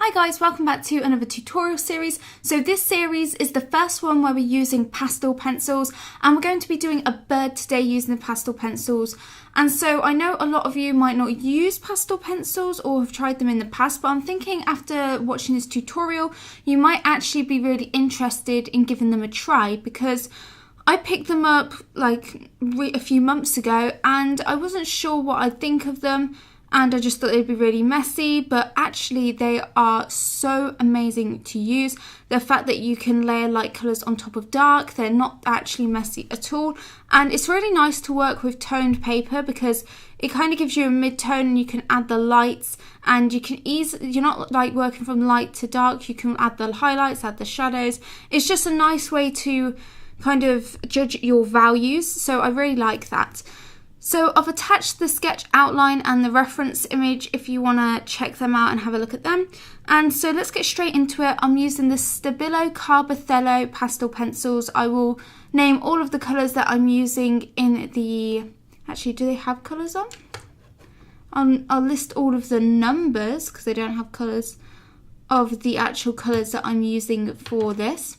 Hi guys, welcome back to another tutorial series. So this series is the first one where we're using pastel pencils, and we're going to be doing a bird today using the pastel pencils. And so I know a lot of you might not use pastel pencils or have tried them in the past, but I'm thinking after watching this tutorial, you might actually be really interested in giving them a try, because I picked them up like a few months ago and I wasn't sure what I'd think of them. And I just thought they'd be really messy, but actually they are so amazing to use. The fact that you can layer light colours on top of dark, they're not actually messy at all. And it's really nice to work with toned paper because it kind of gives you a mid-tone and you can add the lights, and you can you're not like working from light to dark, you can add the highlights, add the shadows. It's just a nice way to kind of judge your values, so I really like that. So I've attached the sketch outline and the reference image if you want to check them out and have a look at them. And so let's get straight into it. I'm using the Stabilo Carbothello pastel pencils. I will name all of the colours that I'm using in the... Actually, do they have colours on? I'll list all of the numbers, because they don't have colours, of the actual colours that I'm using for this.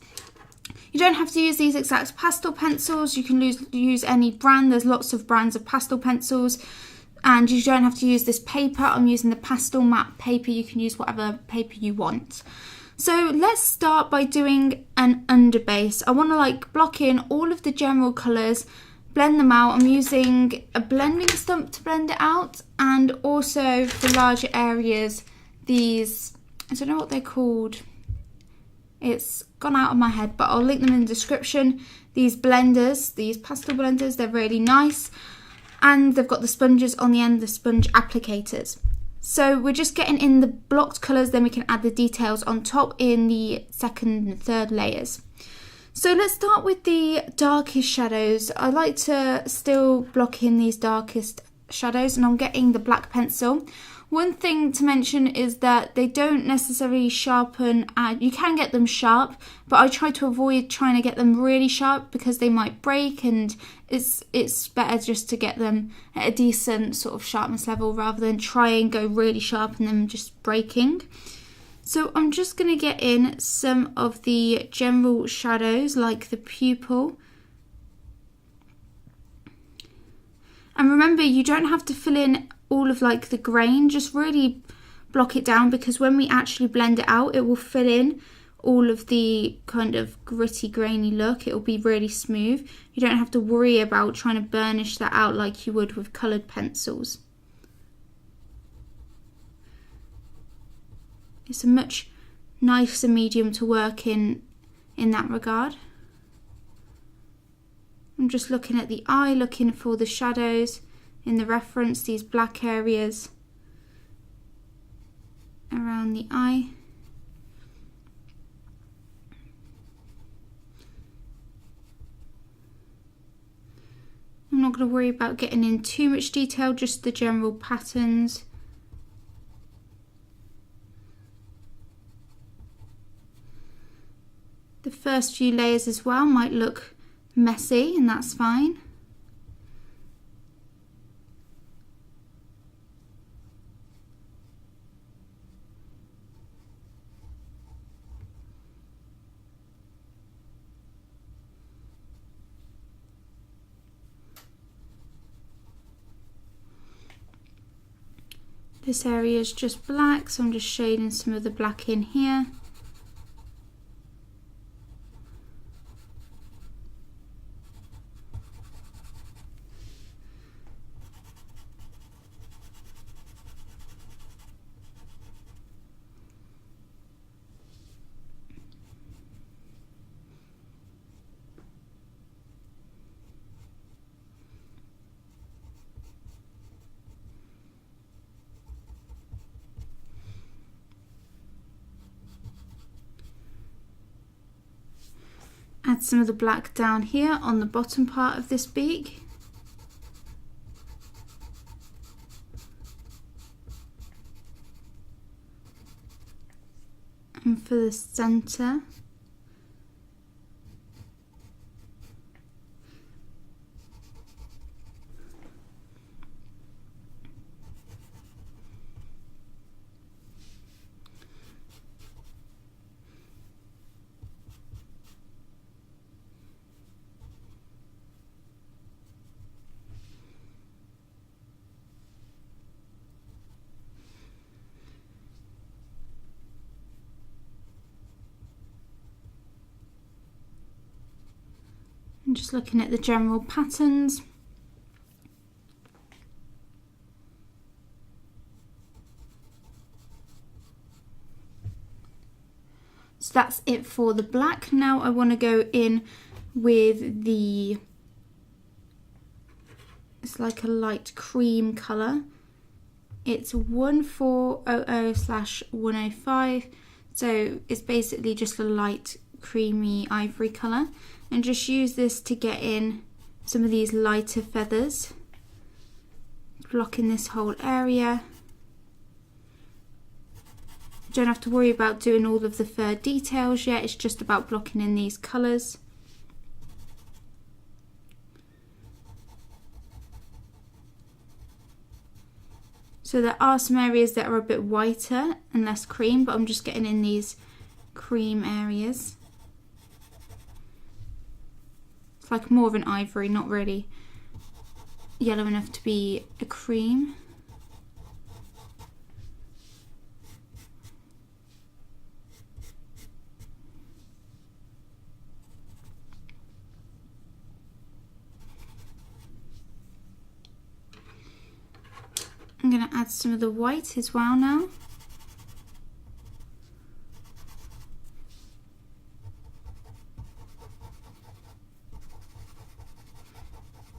You don't have to use these exact pastel pencils, you can use any brand. There's lots of brands of pastel pencils, and you don't have to use this paper. I'm using the pastel matte paper. You can use whatever paper you want. So let's start by doing an underbase. I want to block in all of the general colours, blend them out. I'm using a blending stump to blend it out, and also for larger areas, these, I don't know what they're called. It's gone out of my head, but I'll link them in the description. These blenders, these pastel blenders, they're really nice. And they've got the sponges on the end, the sponge applicators. So we're just getting in the blocked colours, then we can add the details on top in the second and third layers. So let's start with the darkest shadows. I like to still block in these darkest shadows, and I'm getting the black pencil. One thing to mention is that they don't necessarily sharpen. You can get them sharp, but I try to avoid trying to get them really sharp because they might break, and it's better just to get them at a decent sort of sharpness level rather than try and go really sharp and then just breaking. So I'm just going to get in some of the general shadows like the pupil. And remember, you don't have to fill in all of the grain, just really block it down, because when we actually blend it out, it will fill in all of the kind of gritty, grainy look. It will be really smooth. You don't have to worry about trying to burnish that out like you would with coloured pencils. It's a much nicer medium to work in that regard. I'm just looking at the eye, looking for the shadows in the reference, these black areas around the eye. I'm not going to worry about getting in too much detail, just the general patterns. The first few layers as well might look messy, and that's fine. This area is just black, so I'm just shading some of the black in here. Add some of the black down here on the bottom part of this beak. And for the centre, I'm just looking at the general patterns. So that's it for the black. Now I want to go in with the, it's like a light cream colour. It's 1400/105. So it's basically just a light creamy ivory colour. And just use this to get in some of these lighter feathers, blocking this whole area. Don't have to worry about doing all of the fur details yet, it's just about blocking in these colours. So there are some areas that are a bit whiter and less cream, but I'm just getting in these cream areas. It's like more of an ivory, not really yellow enough to be a cream. I'm going to add some of the white as well now.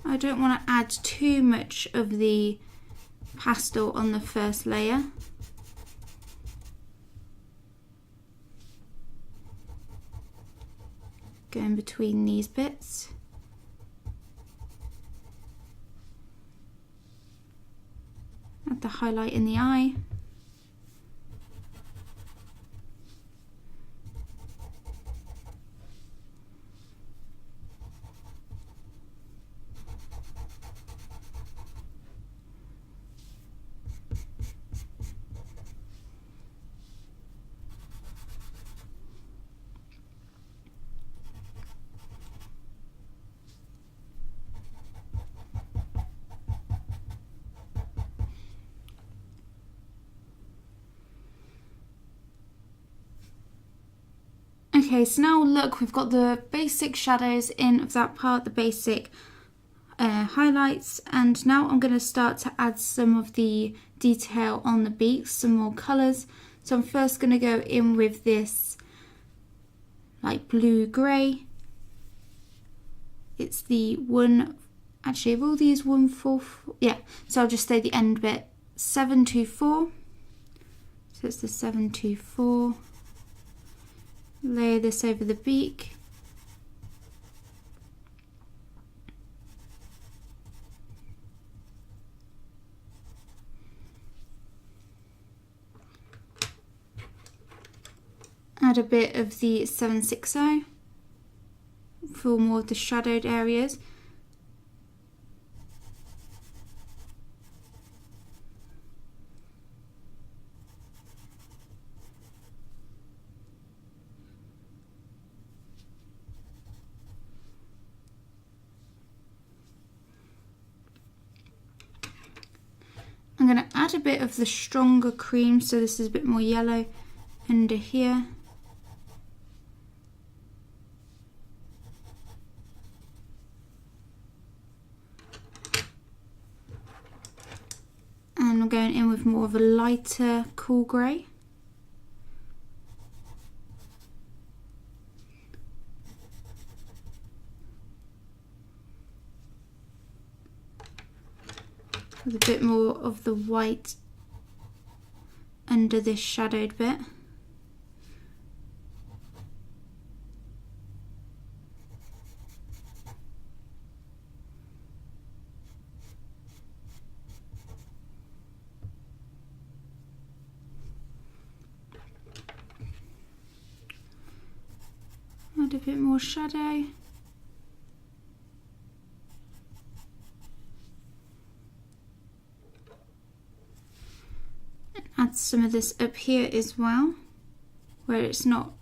I don't want to add too much of the pastel on the first layer. Go in between these bits. Add the highlight in the eye. Okay, so now look, we've got the basic shadows in of that part, the basic highlights, and now I'm going to start to add some of the detail on the beaks, some more colours. So I'm first going to go in with this like blue-grey. It's the one, actually of all these 1/4, yeah, so I'll just say the end bit, 724. So it's the 724. Layer this over the beak. Add a bit of the 760 for more of the shadowed areas. I'm going to add a bit of the stronger cream, so this is a bit more yellow under here. And I'm going in with more of a lighter cool grey. With a bit more of the white under this shadowed bit. Add a bit more shadow. Add some of this up here as well, where it's not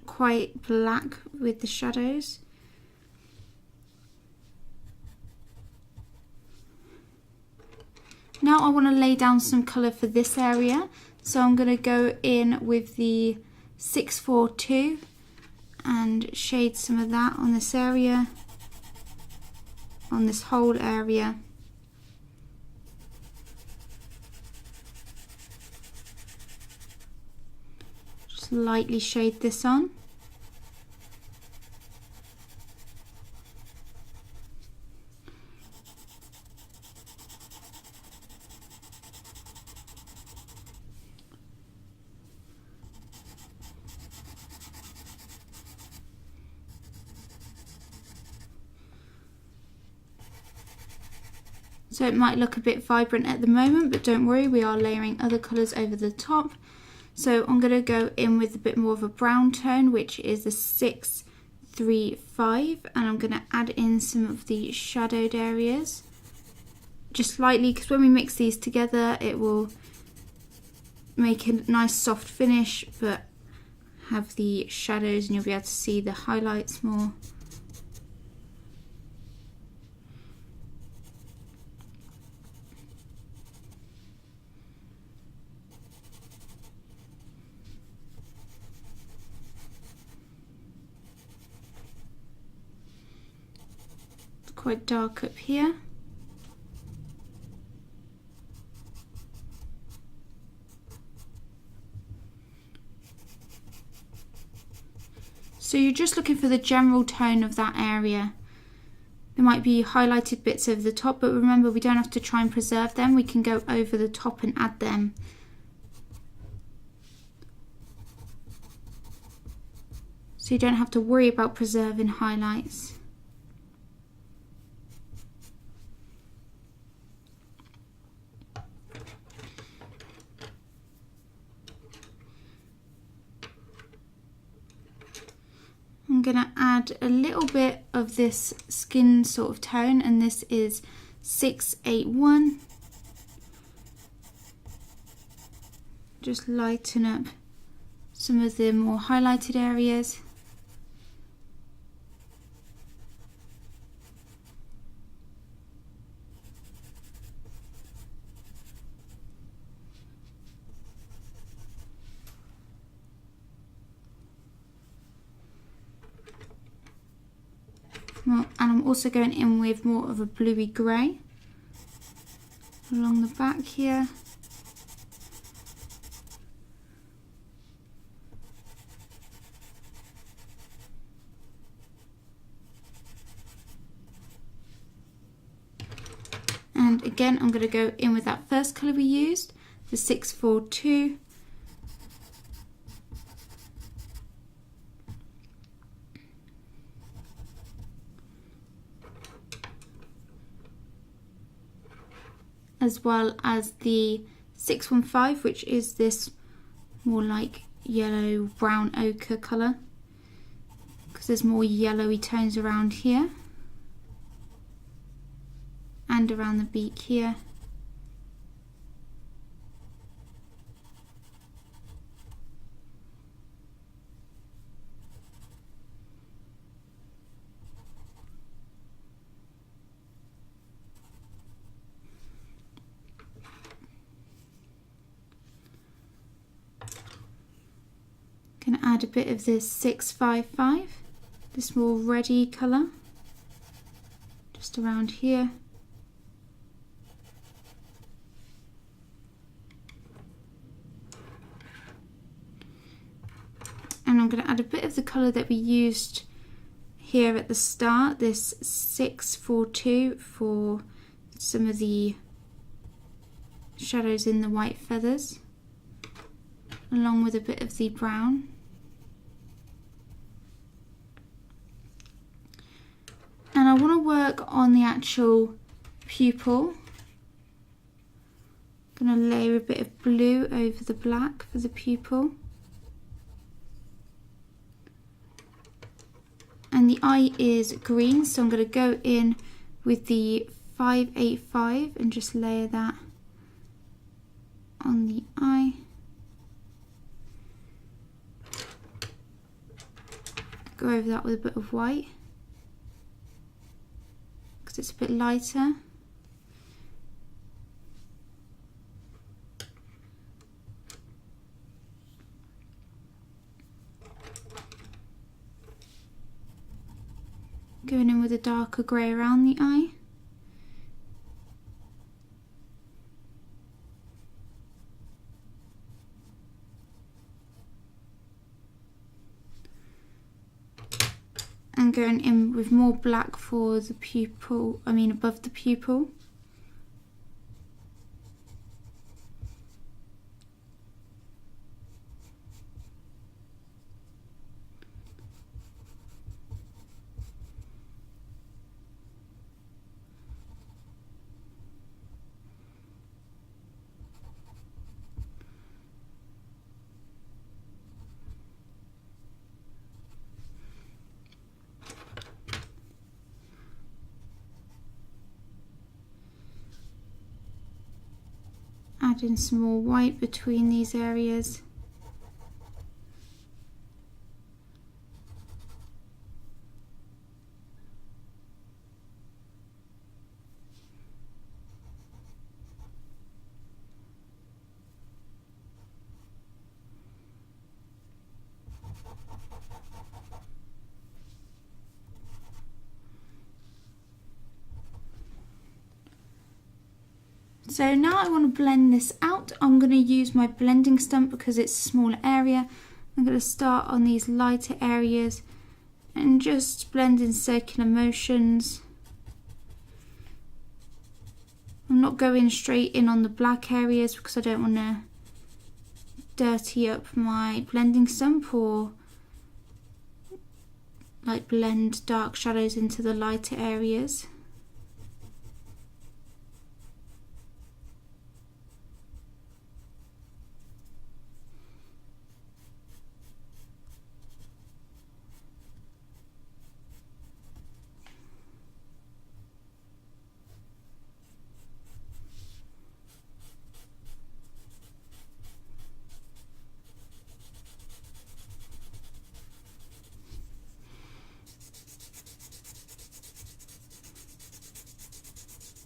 quite black with the shadows. Now I want to lay down some colour for this area, so I'm going to go in with the 642 and shade some of that on this area. on this whole area. Just lightly shade this on. So it might look a bit vibrant at the moment, but don't worry, we are layering other colours over the top. So I'm going to go in with a bit more of a brown tone, which is the 635, and I'm going to add in some of the shadowed areas. Just slightly, because when we mix these together, it will make a nice soft finish, but have the shadows and you'll be able to see the highlights more. Quite dark up here. So you're just looking for the general tone of that area. There might be highlighted bits over the top, but remember, we don't have to try and preserve them. We can go over the top and add them. So you don't have to worry about preserving highlights. I'm going to add a little bit of this skin sort of tone, and this is 681. Just lighten up some of the more highlighted areas. And I'm also going in with more of a bluey grey along the back here. And again, I'm going to go in with that first colour we used, the 642. As well as the 615, which is this more like yellow brown ochre colour, because there's more yellowy tones around here and around the beak here. Going to add a bit of this 655, this more reddy colour, just around here. And I'm going to add a bit of the colour that we used here at the start, this 642, for some of the shadows in the white feathers, along with a bit of the brown. And I want to work on the actual pupil. I'm going to layer a bit of blue over the black for the pupil. And the eye is green, so I'm going to go in with the 585 and just layer that on the eye. Go over that with a bit of white because it's a bit lighter. Going in with a darker grey around the eye. and going in with more black for the pupil, above the pupil. Adding some more white between these areas. So now I want to blend this out. I'm going to use my blending stump because it's a smaller area. I'm going to start on these lighter areas and just blend in circular motions. I'm not going straight in on the black areas because I don't want to dirty up my blending stump or like blend dark shadows into the lighter areas.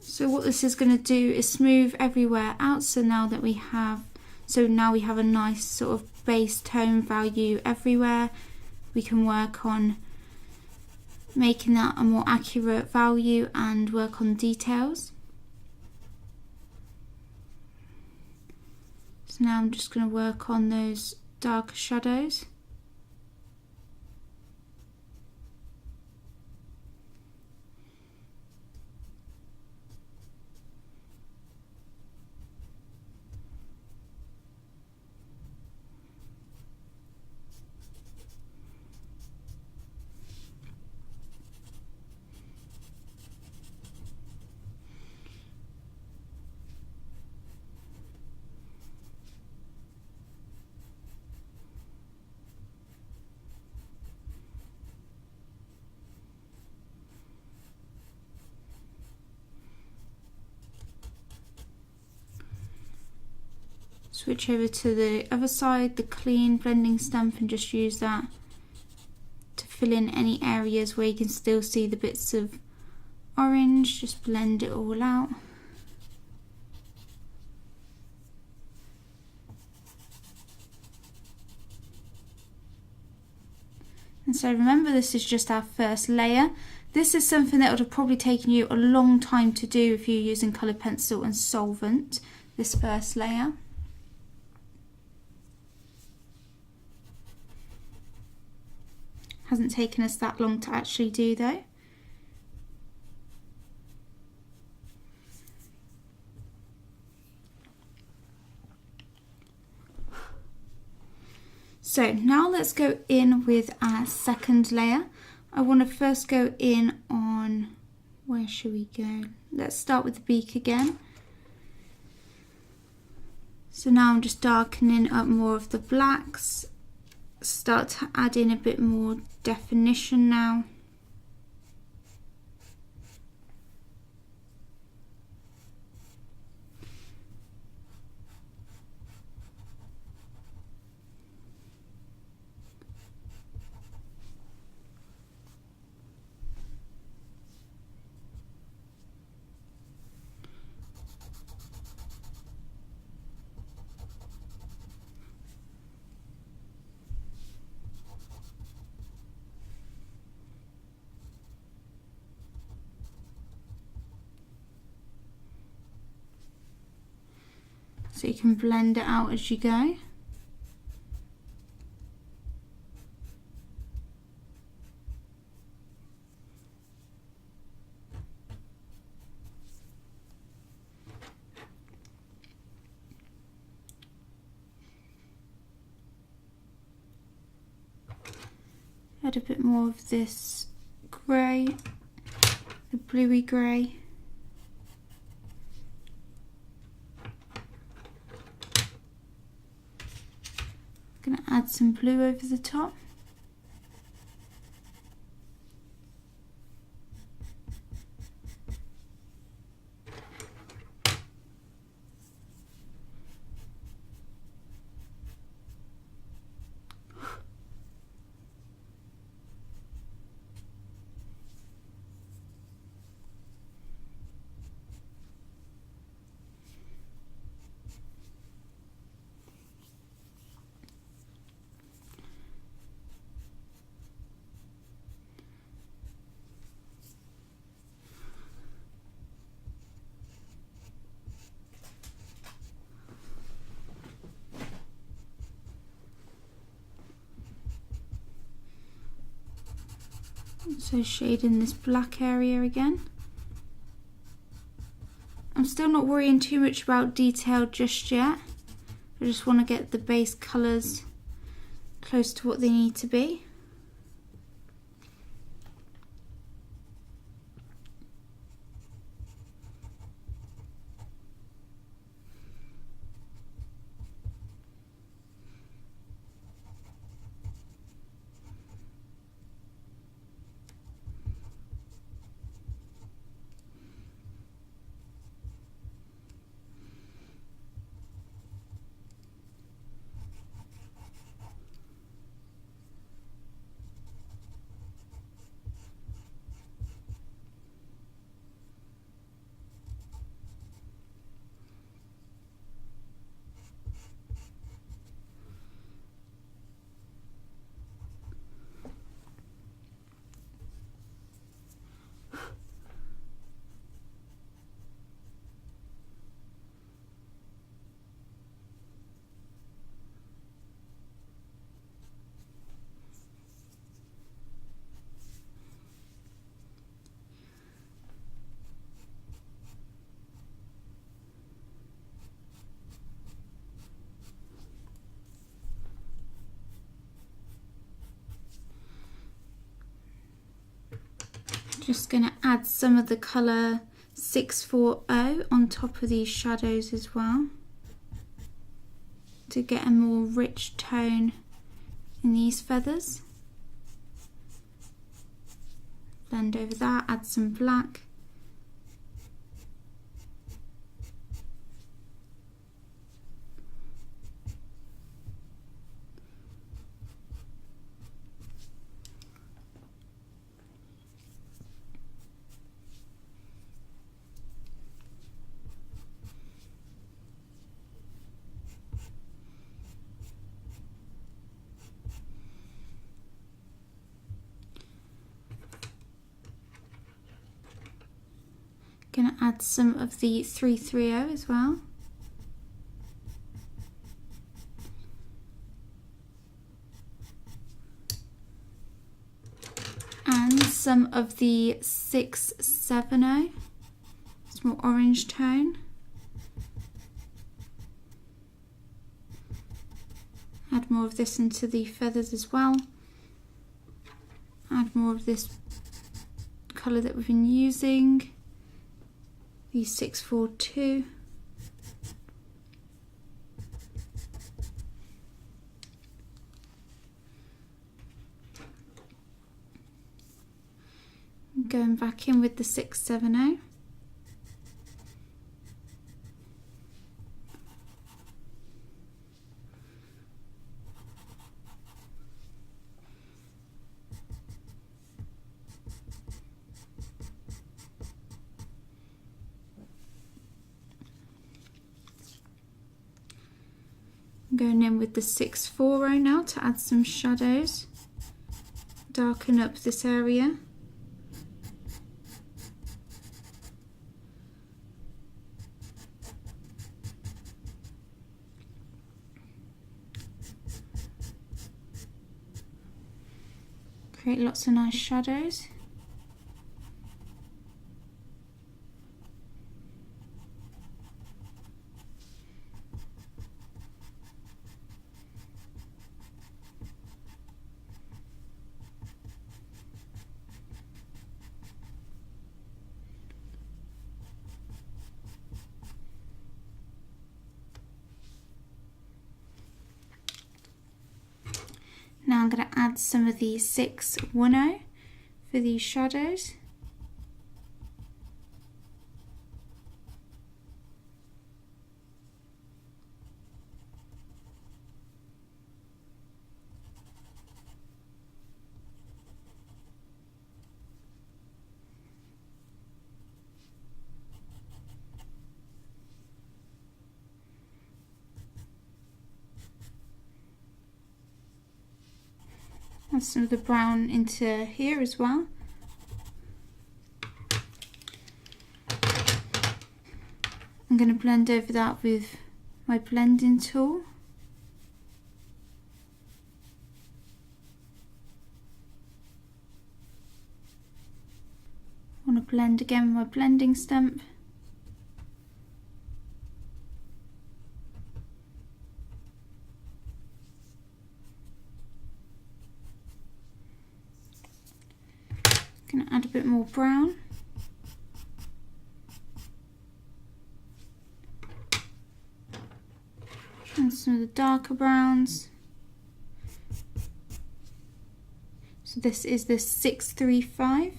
So what this is going to do is smooth everywhere out. So now we have a nice sort of base tone value everywhere. We can work on making that a more accurate value and work on details. So now I'm just going to work on those darker shadows. Switch over to the other side, the clean blending stump, and just use that to fill in any areas where you can still see the bits of orange. Just blend it all out. And so remember, this is just our first layer. This is something that would have probably taken you a long time to do if you're using coloured pencil and solvent, this first layer. Hasn't taken us that long to actually do though. So now let's go in with our second layer. I want to first go in on, where should we go? Let's start with the beak again. So now I'm just darkening up more of the blacks. Start to add in a bit more definition now. So you can blend it out as you go. Add a bit more of this grey, the bluey grey. Gonna add some blue over the top. So shading this black area again. I'm still not worrying too much about detail just yet. I just want to get the base colours close to what they need to be. Just going to add some of the colour 640 on top of these shadows as well, to get a more rich tone in these feathers. Blend over that, add some black. Going to add some of the 330 as well. And some of the 670. It's more orange tone. Add more of this into the feathers as well. Add more of this colour that we've been using. The 642. Going back in with the 670. Going in with the 640 now to add some shadows, darken up this area. Create lots of nice shadows. Now I'm going to add some of the 610 for these shadows. Add some of the brown into here as well. I'm going to blend over that with my blending tool. I want to blend again with my blending stump. Going to add a bit more brown. And some of the darker browns. So this is the 635.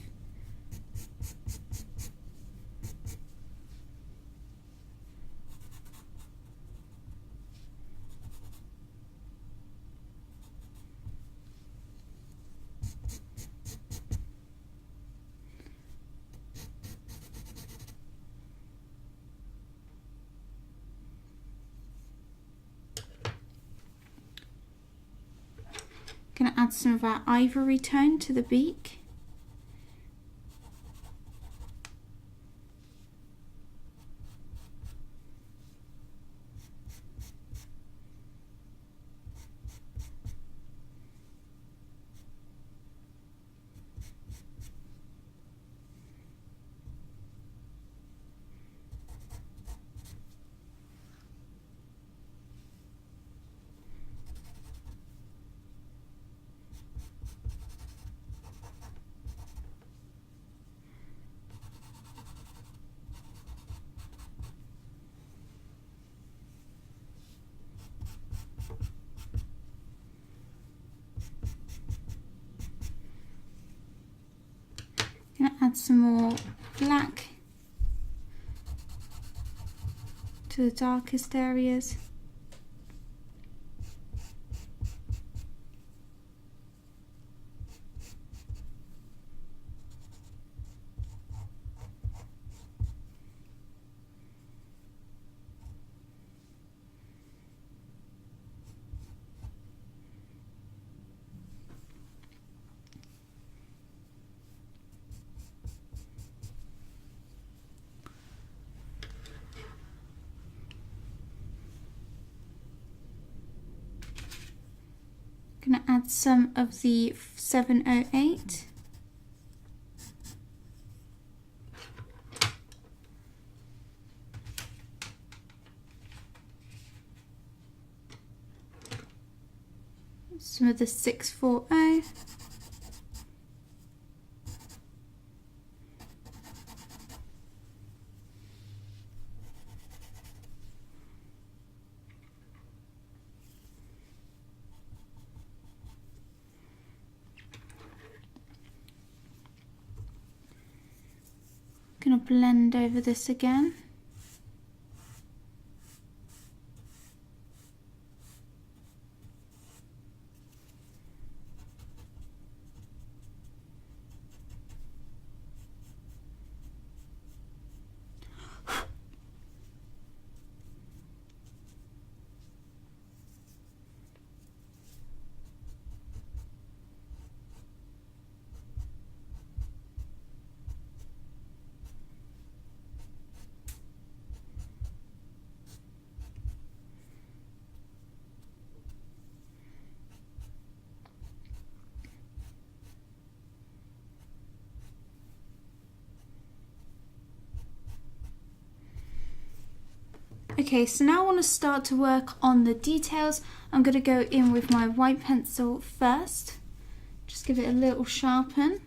Going to add some of our ivory tone to the beak. Going to add some more black to the darkest areas. Going to add some of the 708. Some of the 640. Going to blend over this again. Okay, so now I want to start to work on the details. I'm going to go in with my white pencil first. Just give it a little sharpen.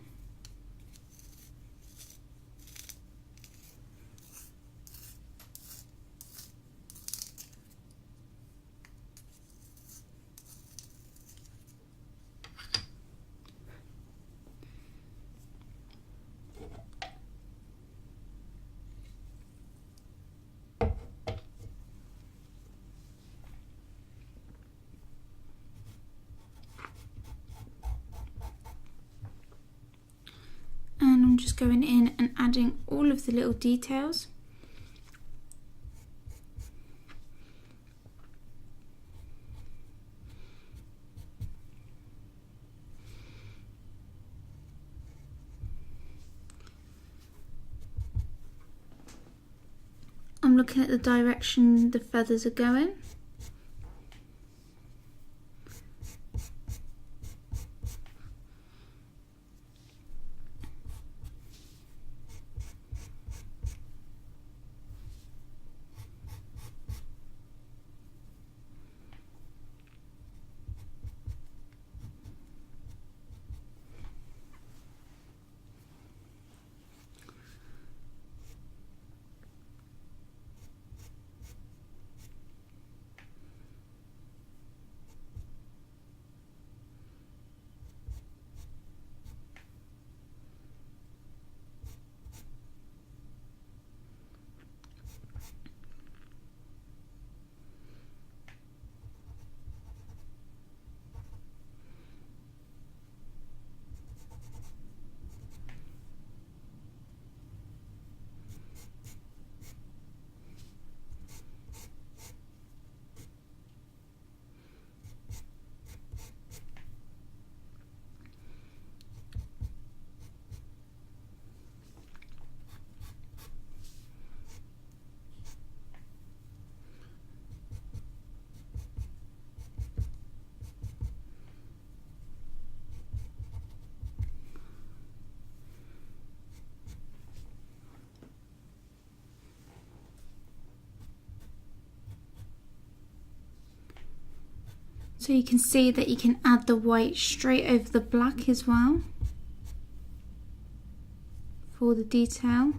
just going in and adding all of the little details. I'm looking at the direction the feathers are going. So you can see that you can add the white straight over the black as well for the detail.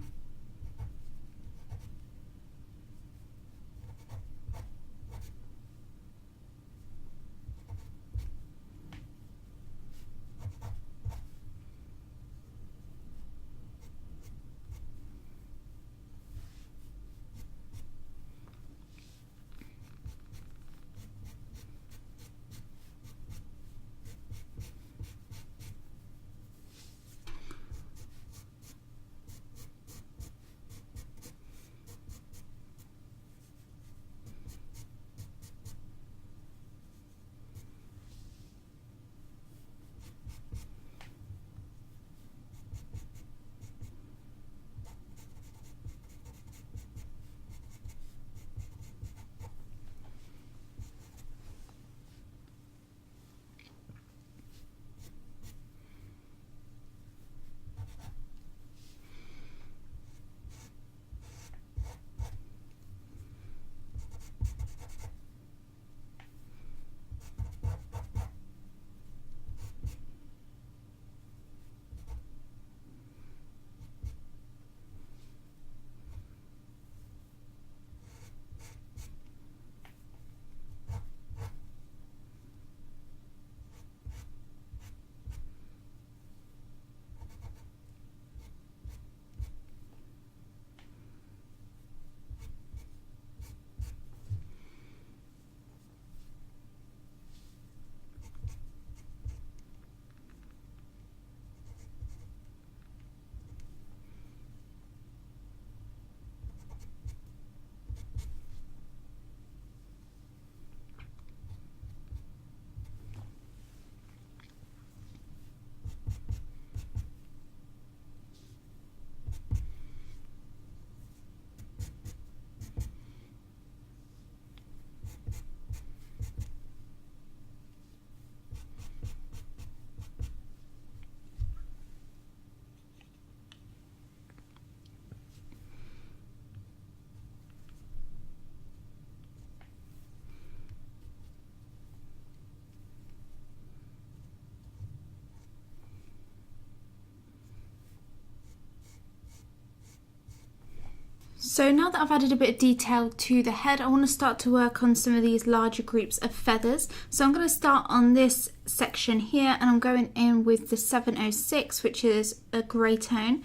So now that I've added a bit of detail to the head, I want to start to work on some of these larger groups of feathers. So I'm going to start on this section here, and I'm going in with the 706, which is a grey tone.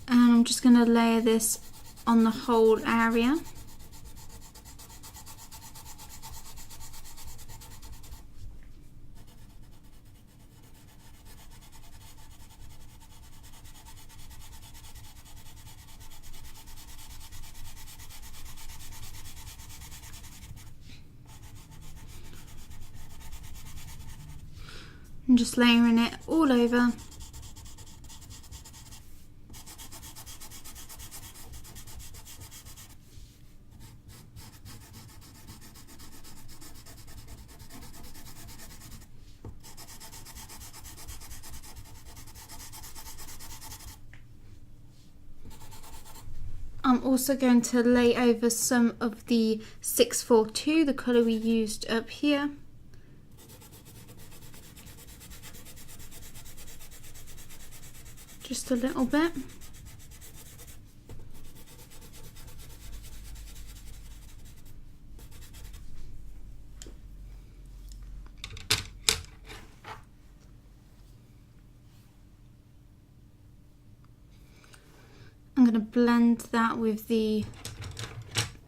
And I'm just going to layer this on the whole area. And just layering it all over. I'm also going to lay over some of the 642, the colour we used up here. Just a little bit. I'm going to blend that with the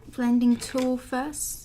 blending tool first.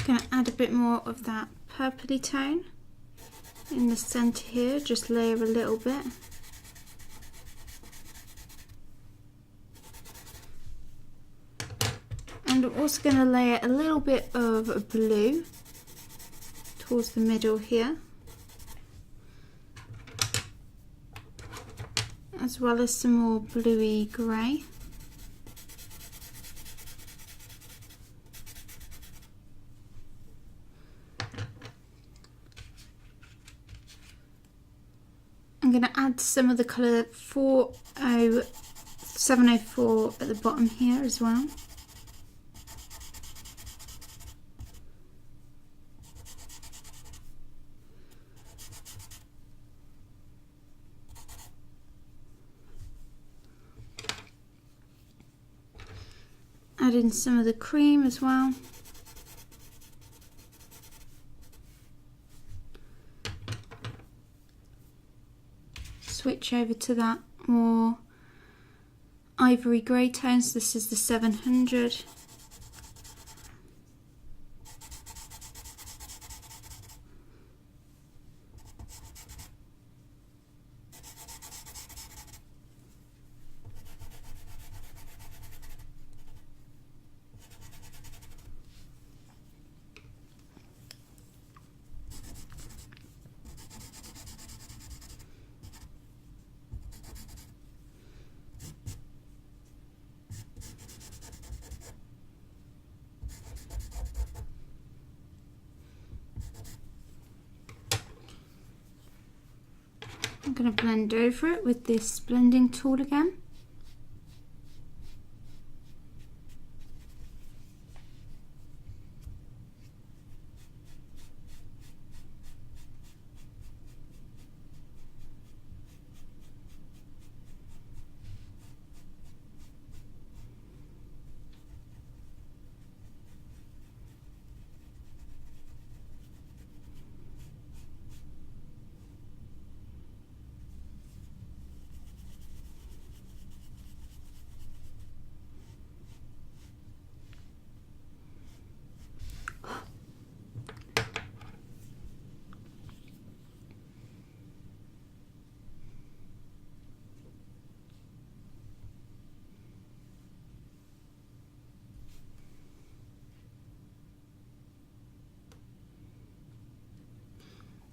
Going to add a bit more of that purpley tone in the centre here, just layer a little bit. And I'm also going to layer a little bit of blue towards the middle here, as well as some more bluey grey. I'm going to add some of the colour 704 at the bottom here as well. Add in some of the cream as well. Switch over to that more ivory grey tone, so this is the 700. I'm going to blend over it with this blending tool again.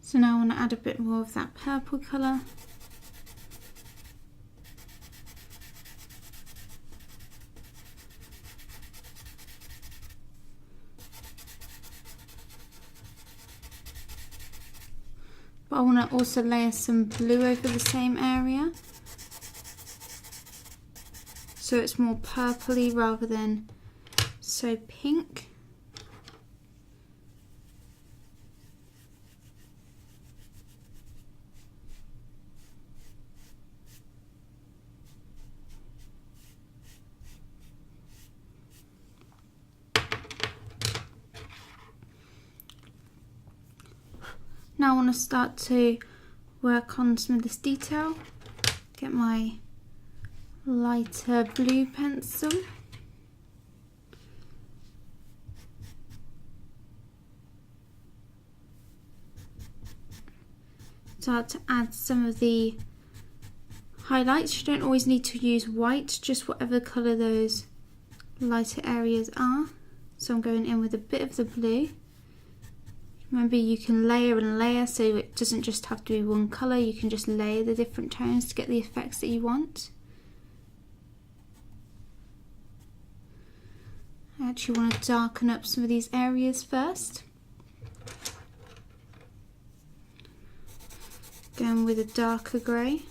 So now I want to add a bit more of that purple colour. But I want to also layer some blue over the same area, so it's more purpley rather than so pink. Now I want to start to work on some of this detail. Get my lighter blue pencil. Start to add some of the highlights. You don't always need to use white, just whatever colour those lighter areas are. So I'm going in with a bit of the blue. Remember, you can layer and layer, so it doesn't just have to be one colour. You can just layer the different tones to get the effects that you want. I actually want to darken up some of these areas first. Going with a darker grey.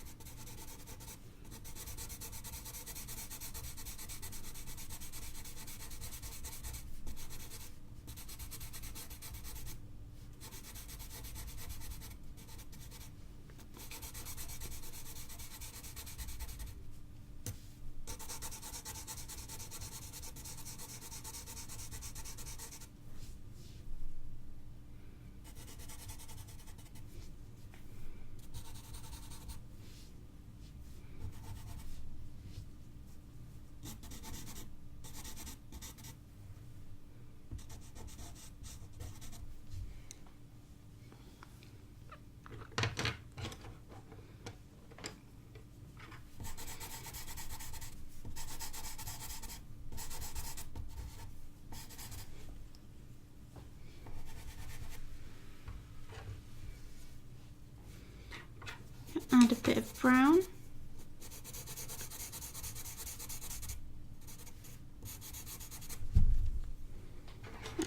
Add a bit of brown.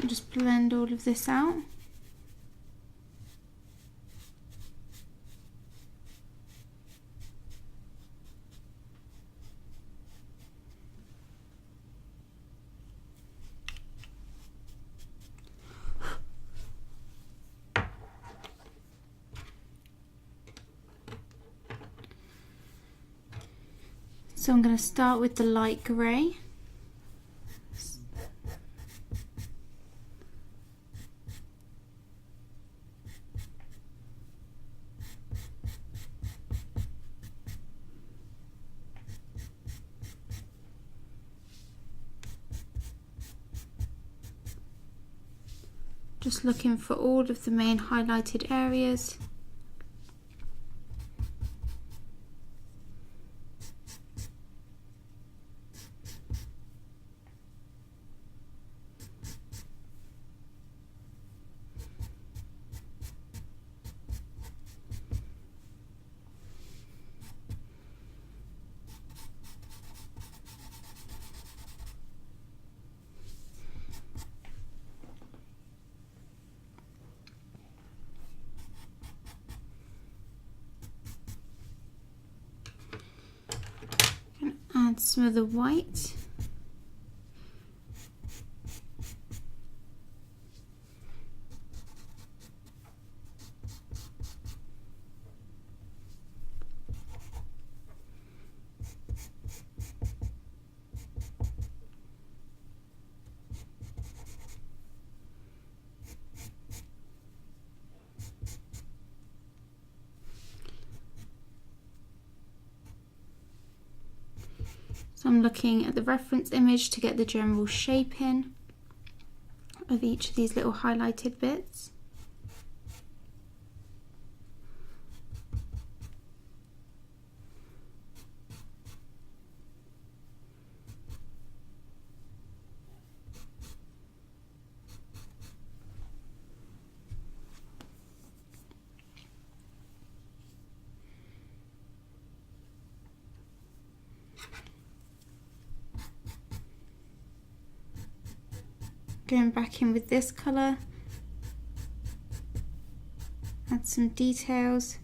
And just blend all of this out. So I'm going to start with the light grey. Just looking for all of the main highlighted areas. Add some of the white. So I'm looking at the reference image to get the general shaping of each of these little highlighted bits. Going back in with this colour, add some details.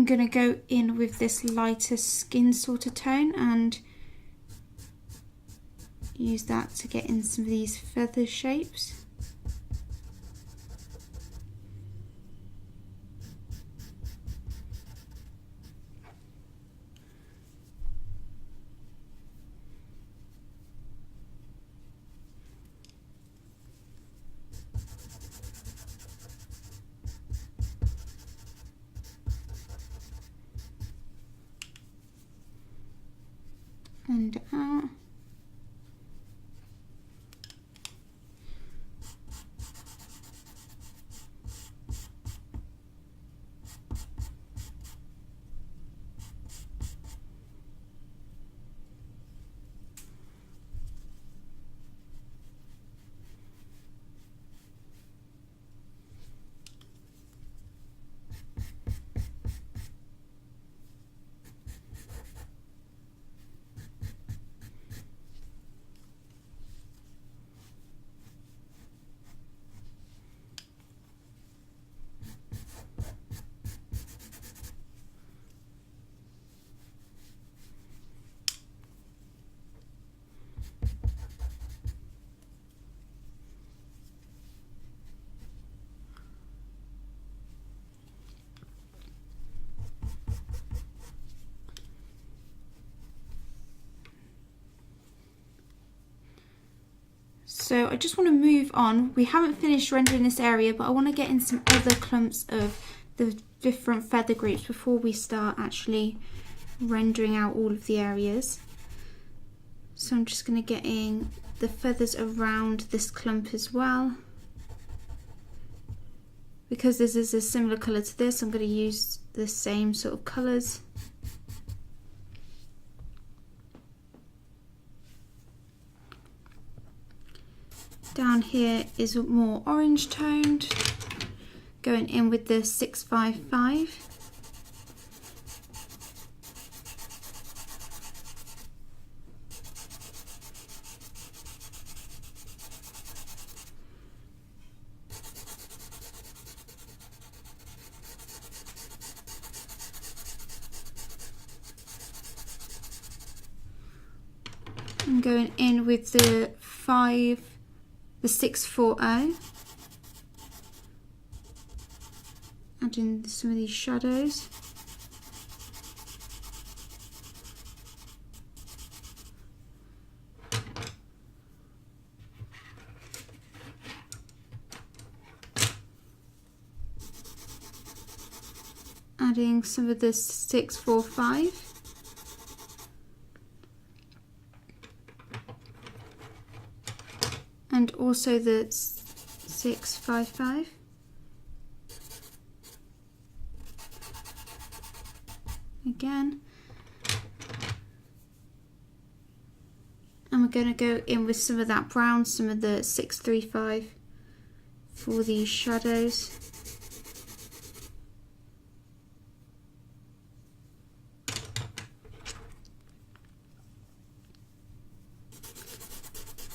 going to go in with this lighter skin sort of tone and use that to get in some of these feather shapes. And out. So I just want to move on. We haven't finished rendering this area, but I want to get in some other clumps of the different feather groups before we start actually rendering out all of the areas. So I'm just going to get in the feathers around this clump as well. Because this is a similar colour to this, I'm going to use the same sort of colours. Down here is more orange toned, going in with the 655. I'm going in with the 640, adding some of these shadows. Adding some of the 645. And also the 655. Again. And we're going to go in with some of that brown, some of the 635 for these shadows.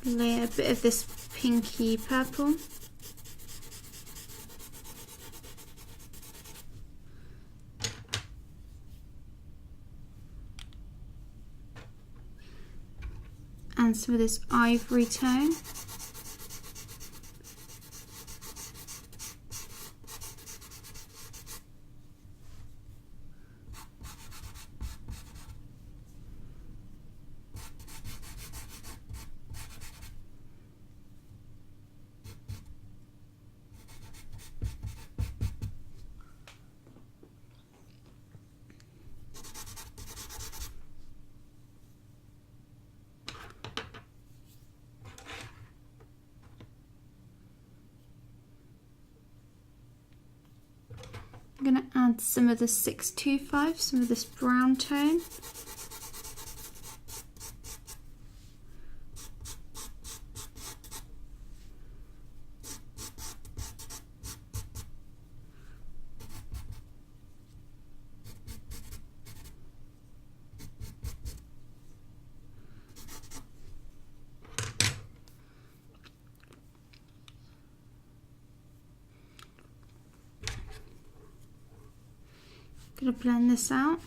Layer a bit of this pinky purple. And some of this ivory tone. I'm going to add some of the 625, some of this brown tone. Gonna blend this out.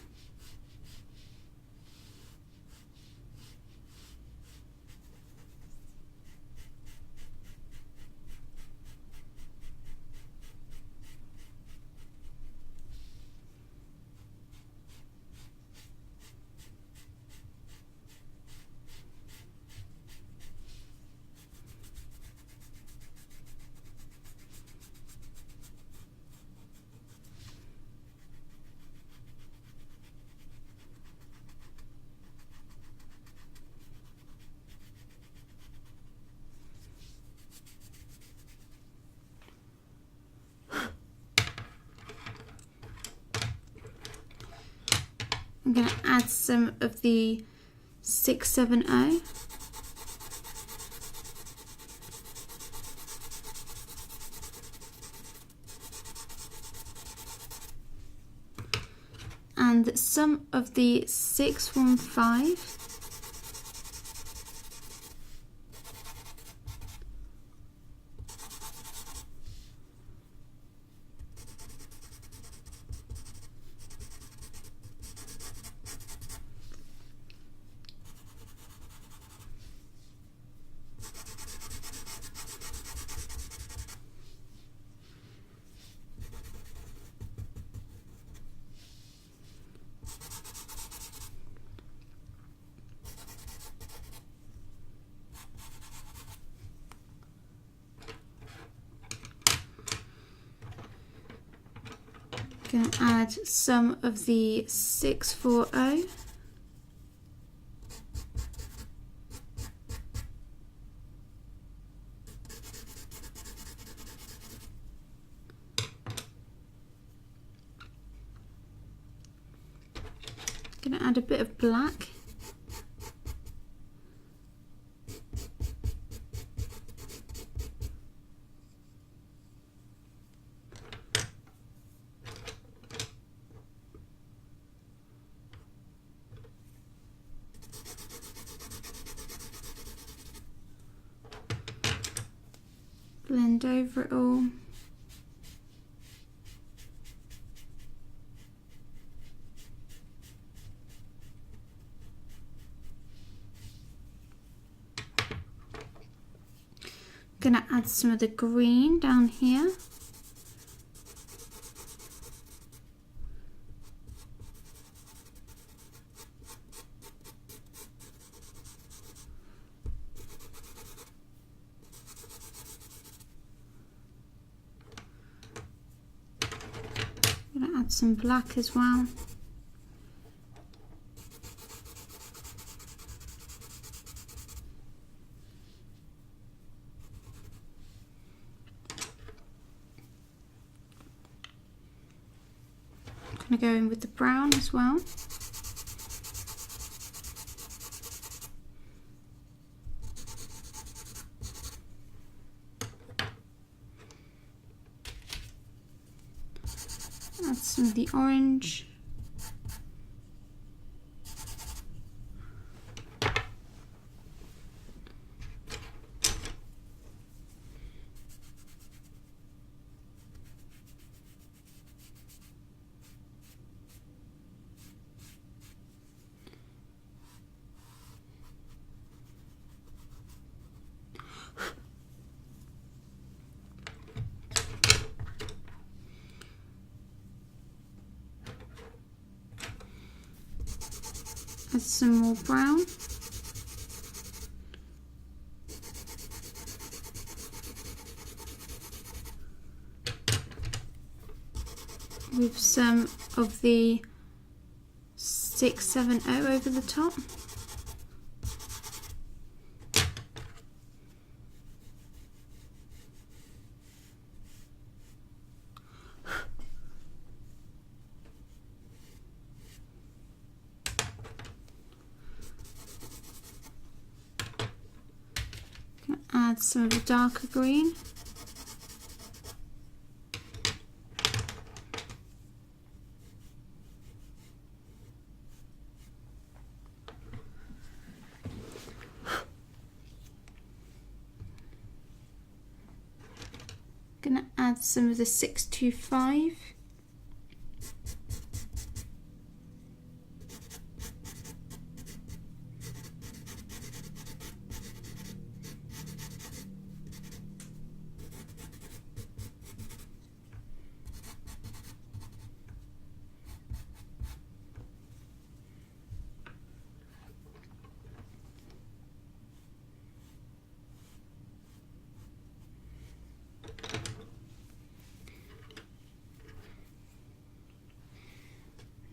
I'm going to add some of the 670. And some of the 615. Going to add some of the 640. Going to add a bit of black. Blend over it all. I'm going to add some of the green down here. I'm going to add some black as well. I'm going to go in with the brown as well. Add some of the orange. Add some more brown. With some of the 670 over the top. Add some of the darker green. Gonna add some of the 625.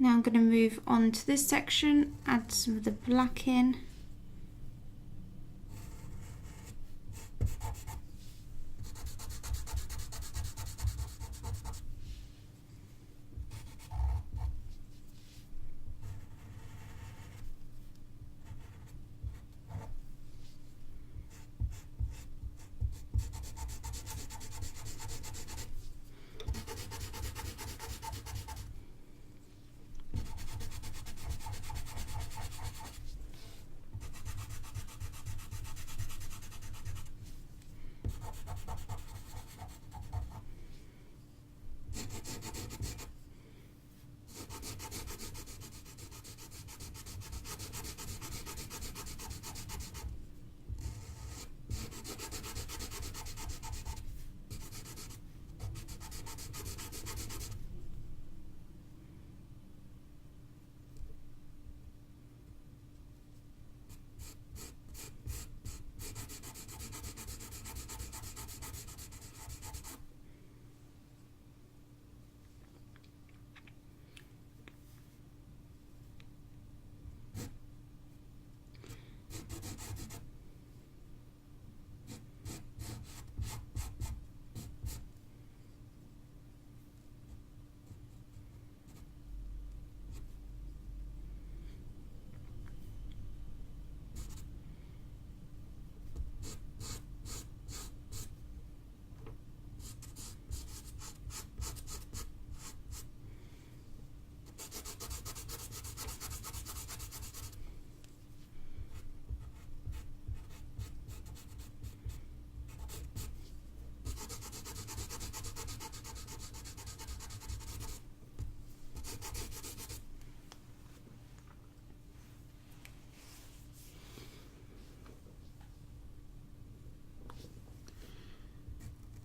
Now I'm going to move on to this section, add some of the black in.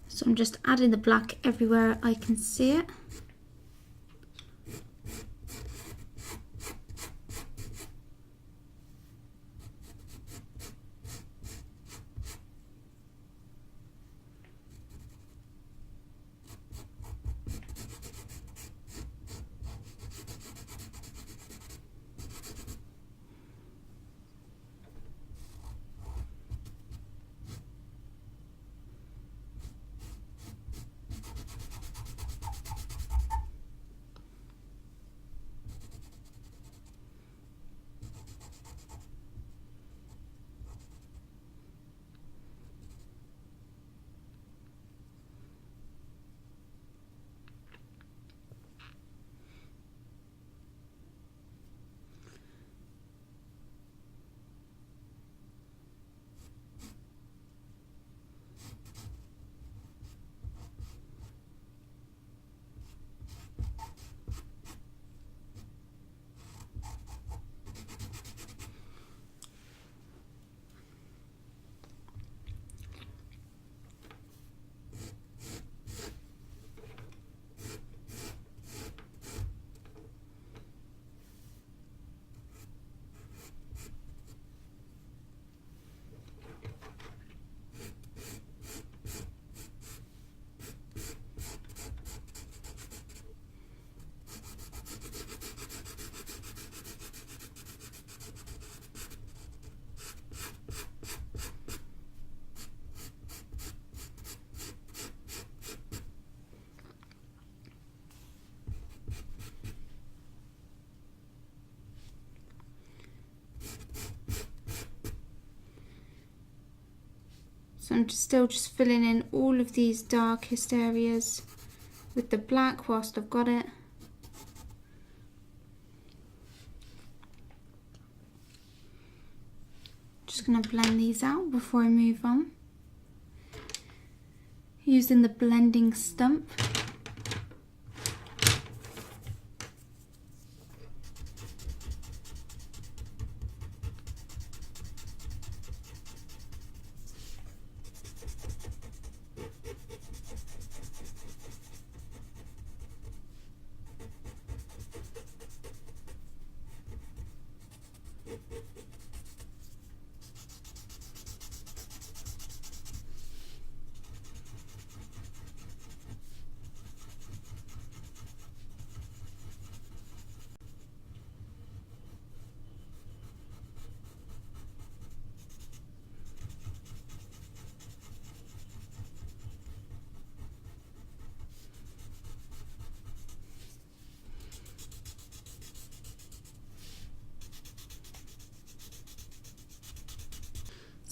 So I'm just adding the black everywhere I can see it. So I'm still just filling in all of these darkest areas with the black whilst I've got it. Just going to blend these out before I move on. Using the blending stump.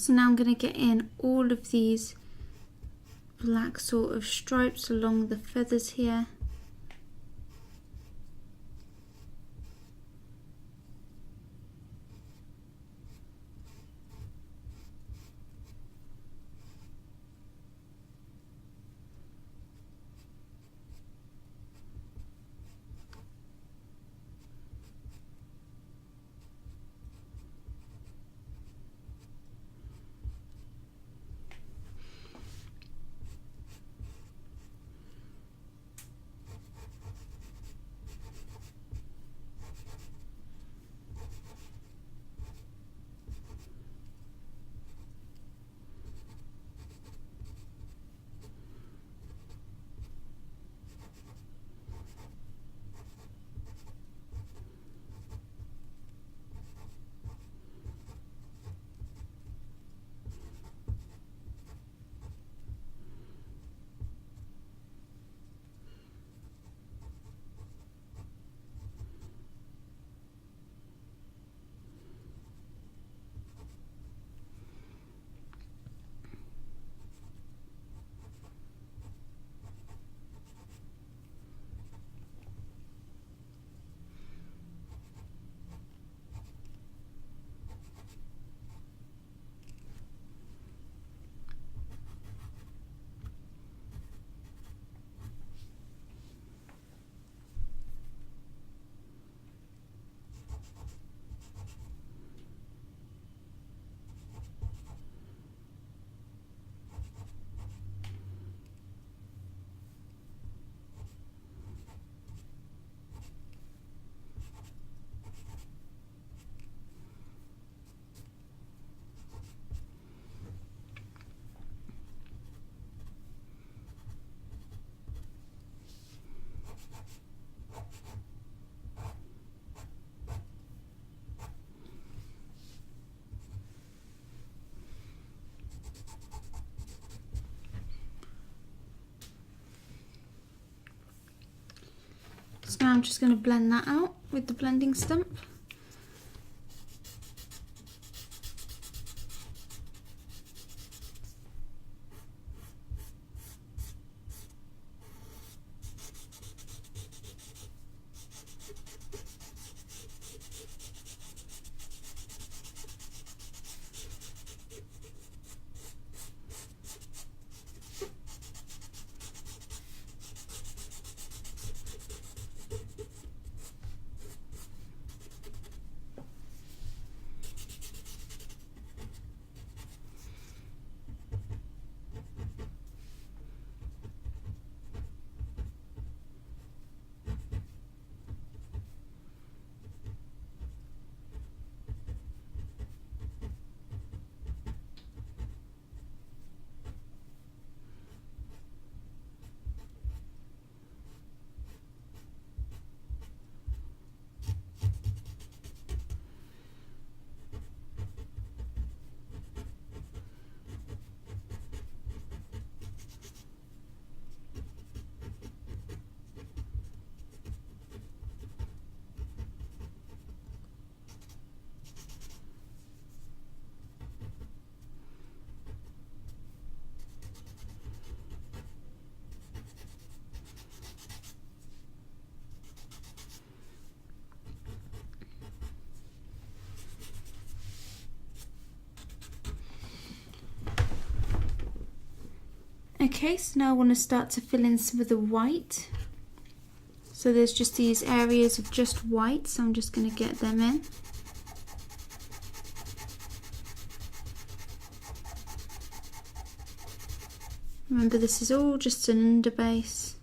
So now I'm going to get in all of these black sort of stripes along the feathers here. So now I'm just going to blend that out with the blending stump. Okay, so now I want to start to fill in some of the white. So there's just these areas of just white, so I'm just going to get them in. Remember, this is all just an underbase.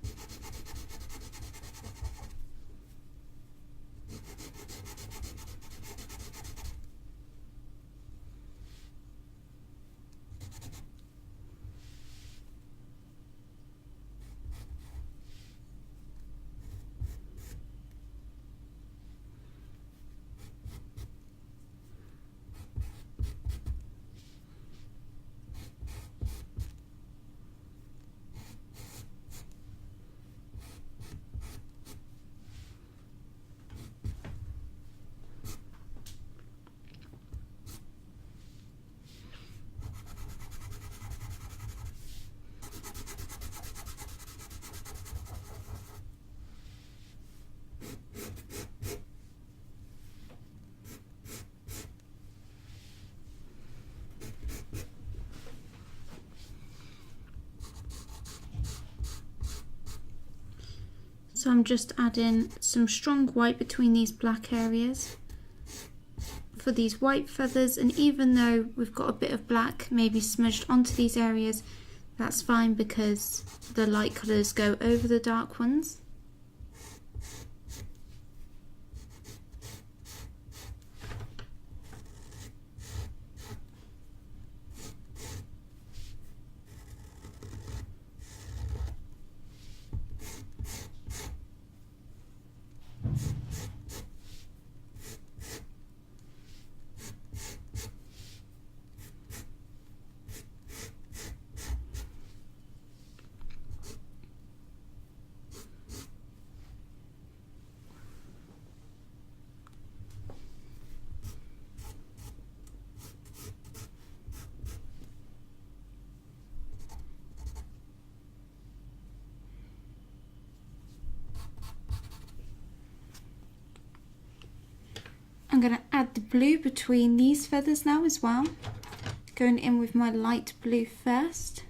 So I'm just adding some strong white between these black areas for these white feathers, and even though we've got a bit of black maybe smudged onto these areas, that's fine because the light colours go over the dark ones. I'm going to add the blue between these feathers now as well, going in with my light blue first.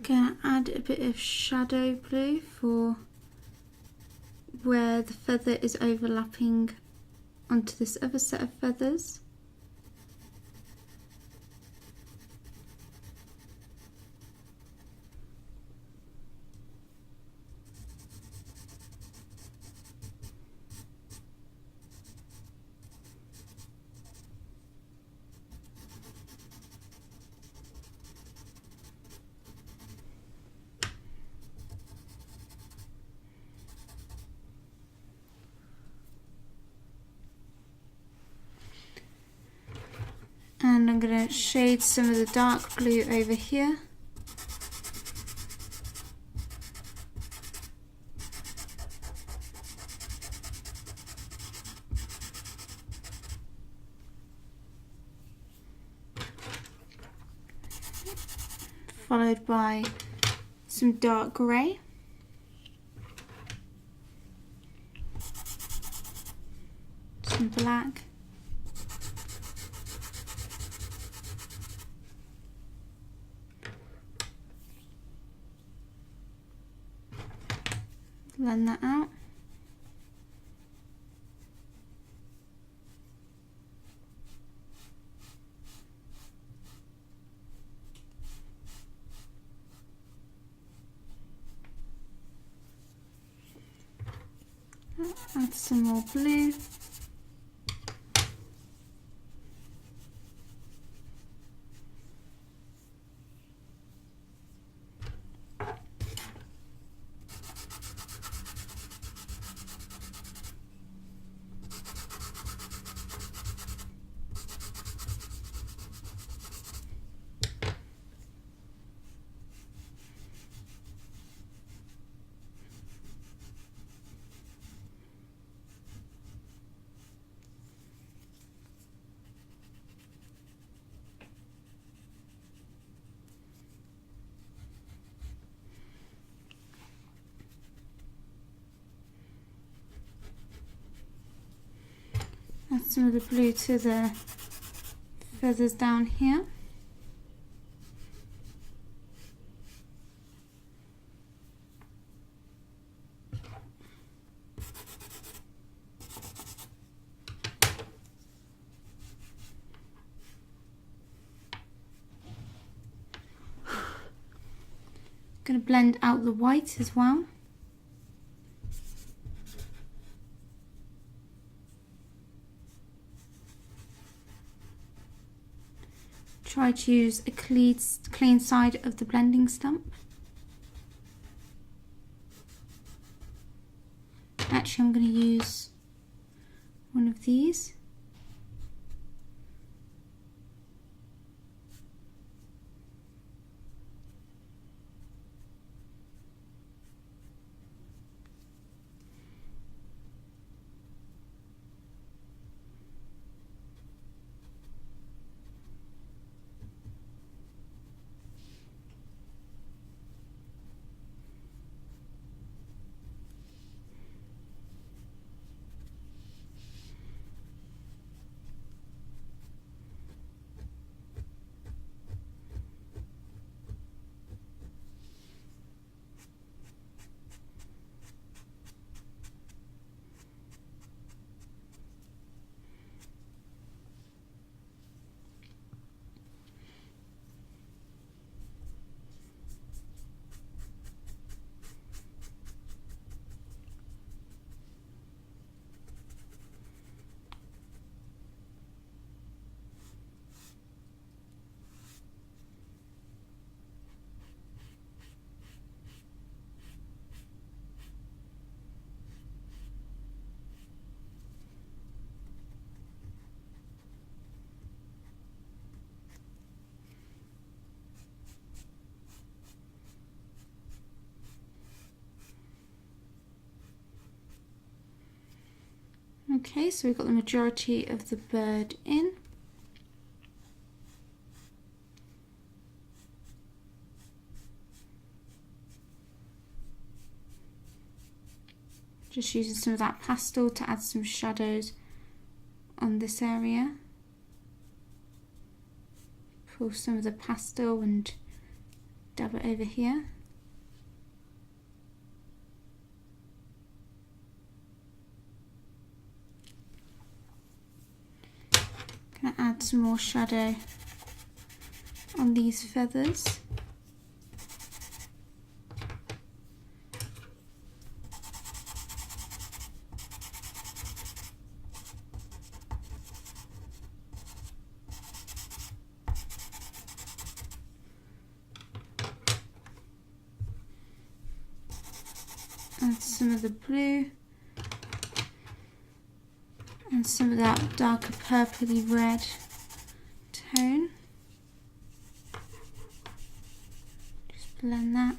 Gonna add a bit of shadow blue for where the feather is overlapping onto this other set of feathers. And I'm going to shade some of the dark blue over here. Followed by some dark grey. Some black. blend that out. Add some more blue. Add some of the blue to the feathers down here. Going to blend out the white as well. Try to use a clean side of the blending stump. Actually, I'm going to use one of these. Okay, so we've got the majority of the bird in. Just using some of that pastel to add some shadows on this area. Pull some of the pastel and dab it over here. Gonna add some more shadow on these feathers. Add some of the blue and some of that darker purpley red tone. Just blend that.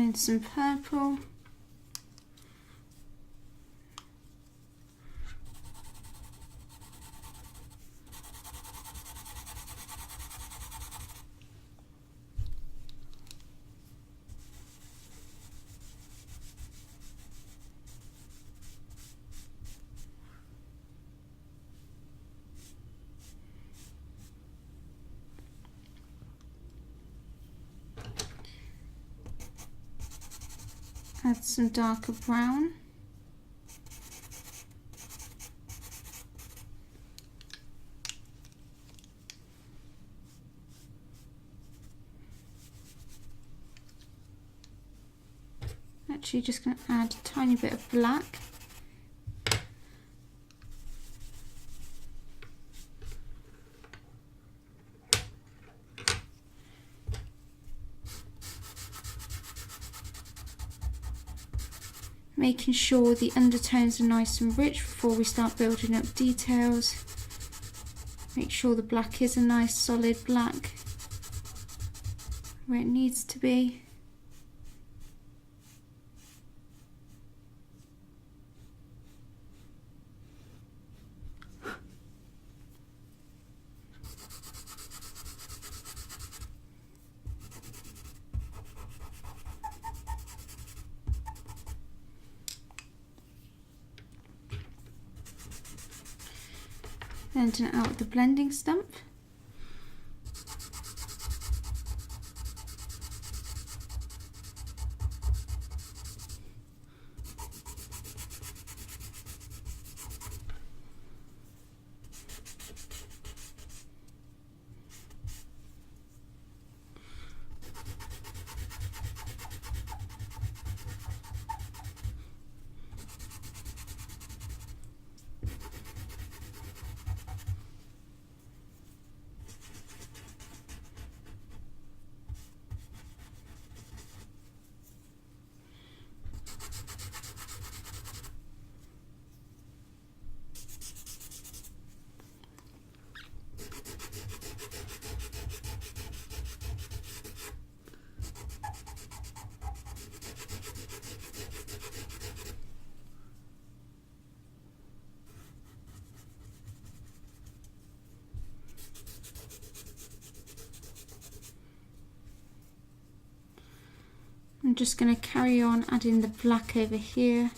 And some purple. Add some darker brown. Actually just going to add a tiny bit of black. Making sure the undertones are nice and rich before we start building up details. Make sure the black is a nice solid black where it needs to be. Blending it out with the blending stump. I'm just going to carry on adding the black over here,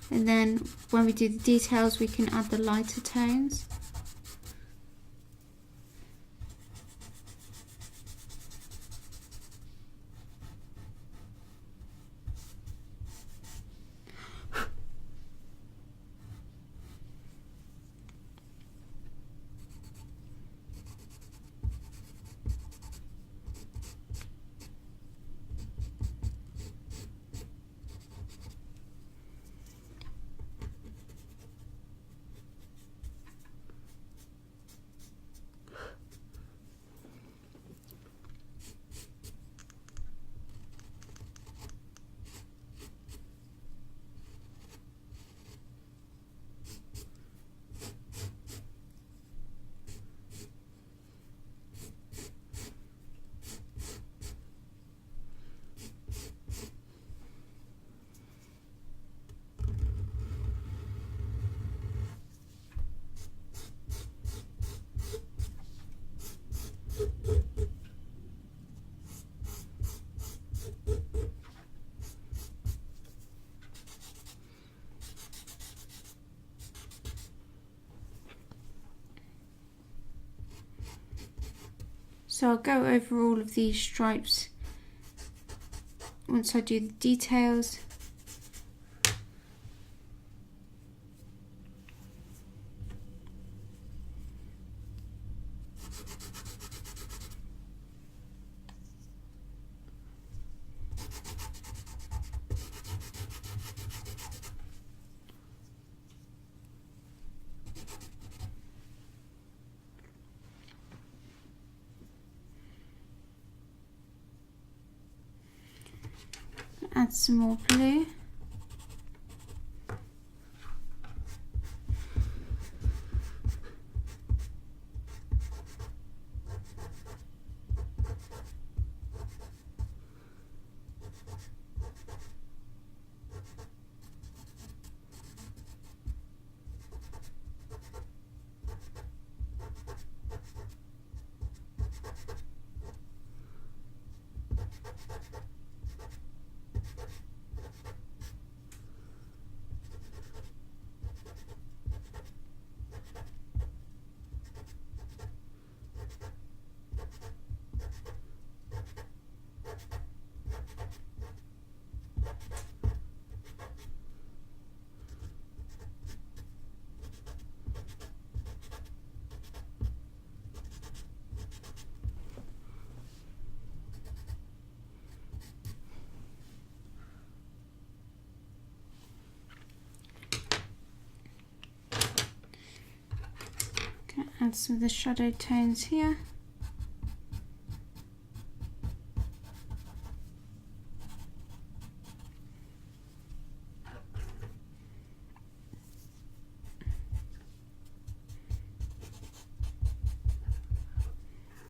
and then when we do the details we can add the lighter tones. So I'll go over all of these stripes once I do the details. Add some more blue. add some of the shadow tones here.